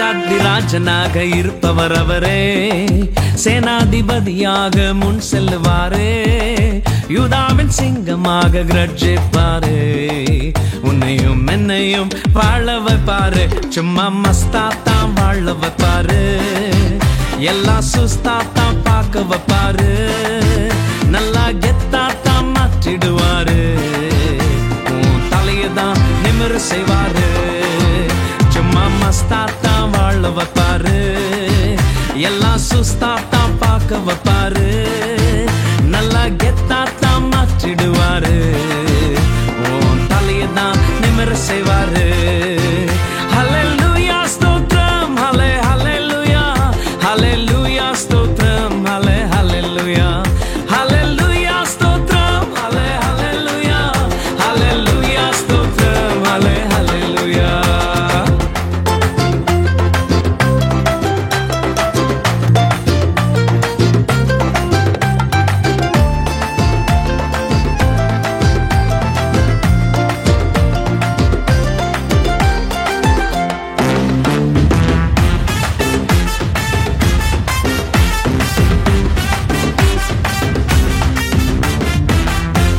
ராஜாதி ராஜனாக இருப்பவர் அவரே, சேனாதிபதியாக முன் செல்லுவாரே, யூதாவின் சிங்கமாக கர்ஜிப்பாரே, உன்னையும் என்னையும் வாழ வைப்பாரு, சும்மா மஸ்தாத்தான் வாழ வைப்பாரு, எல்லாம் சுஸ்தாத்தான் பார்க்க வைப்பாரு, நல்லா கெத்தாத்தான் மாற்றிடுவாரு, உன் தலையதான் நிமிர செய்வாரு, சும்மா மஸ்தாத்தான் வாழ வைப்பாரு, எல்லாம் சுஸ்தாத்தான் பார்க்க வைப்பாரு, நல்லா கெத்தாத்தான் மாற்றிடுவாரு, உன் தலையதான் நிமிர செய்வாரு. ஹல்லேலூயா ஸ்தோத்திரம், ஹல்லே ஹல்லேலூயா, ஹல்லேலூயா ஸ்தோத்திரம், ஹல்லே ஹல்லேலூயா, ஹல்லேலூயா ஸ்தோத்திரம், ஹல்லே ஹல்லேலூயா, ஹல்லேலூயா ஸ்தோத்திரம், ஹல்லே ஹல்லேலூயா.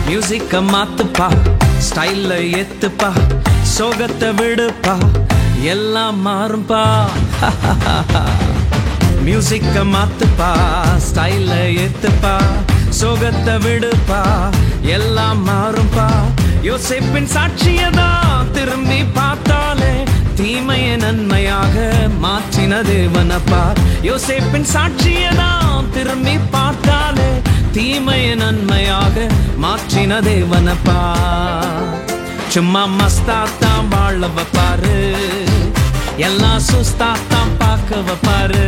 மியூசிக்க மாத்துப்பா, ஸ்டைல்ல ஏத்துப்பா, சோகத்தை விடுப்பா, எல்லாம் மாறும்பா. மியூசிக்க மாத்துப்பா, ஸ்டைல்ல ஏத்துப்பா, சோகத்தை விடுப்பா, எல்லாம் மாறும்பா. யோசேப்பின் சாட்சியதான் திரும்பி பார்த்தாலே தீமையை நன்மையாக மாற்றின தேவனப்பா. யோசேப்பின் சாட்சியதான் திரும்பி பார்த்தாலே தீமையை நன்மையாக மாற்றின தேவனப்பா. சும்மா மஸ்தாத்தான் வாழ வைப்பாரு, எல்லாம் சுஸ்தாத்தான் பார்க்க வைப்பாரு,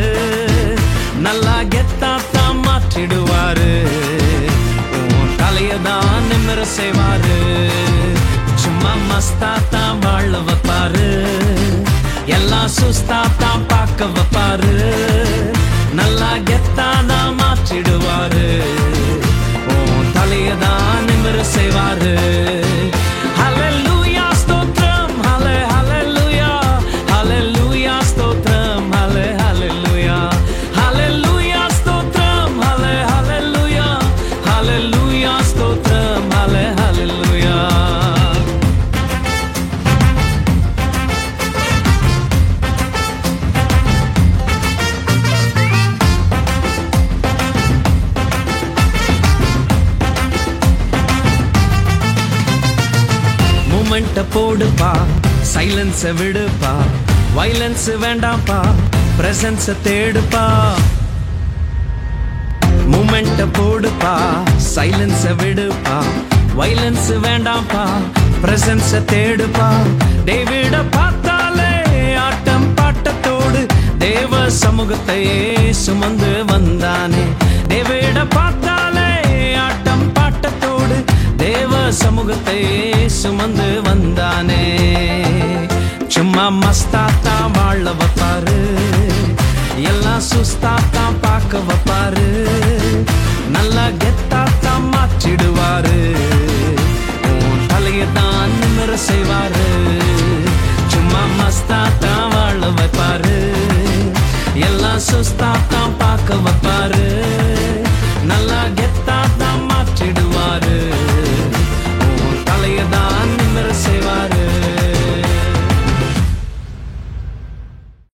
நல்லா கெத்தாத்தான் மாற்றிடுவாரு, உன் தலையதான் நிமிர செய்வாரு. சும்மா மஸ்தாத்தான் வாழ வைப்பாரு, எல்லாம் சுஸ்தாத்தான் பார்க்க வைப்பாரு, நல்லா கெத்தாதான் மாற்றிடுவாரு, உன் தலையதான் நிமிர செய்வாரு. ஹல்லேலூயா ஸ்தோத்திரம், ஹல்லே ஹல்லேலூயா, ஹல்லேலூயா ஸ்தோத்திரம், ஹல்லே ஹல்லேலூயா, ஹல்லேலூயா ஸ்தோத்திரம், ஹல்லே ஹல்லேலூயா, ஹல்லேலூயா ஸ்தோத்திரம், ஹல்லே ஹல்லேலூயா. மூமெண்ட்ட போடுப்பா, சைலன்ஸ விடுப்பா, வைலன்ஸ் வேண்டாம்ப்பா, பிரசன்ஸ தேடுப்பா. மூமெண்ட்ட போடுப்பா, சைலன்ஸ விடுப்பா, வைலன்ஸ் வேண்டாம்ப்பா, பிரசன்ஸ தேடுப்பா. டேவிட பார்த்தாலே ஆட்டம் பாட்டத்தோடு தேவ சமூகத்தையே சுமந்து வந்தானே. டேவிட பார்த்தாலே ஆட்டம் பாட்டத்தோடு தேவ சமூகத்தையே சுமந்து வந்தானே. சும்மா மஸ்தாத்தான் வாழ வைப்பாரு, எல்லாம் சுஸ்தாத்தான் பார்க்க வைப்பாரு, நல்லா கெத்தாத்தான் மாற்றிடுவாரு,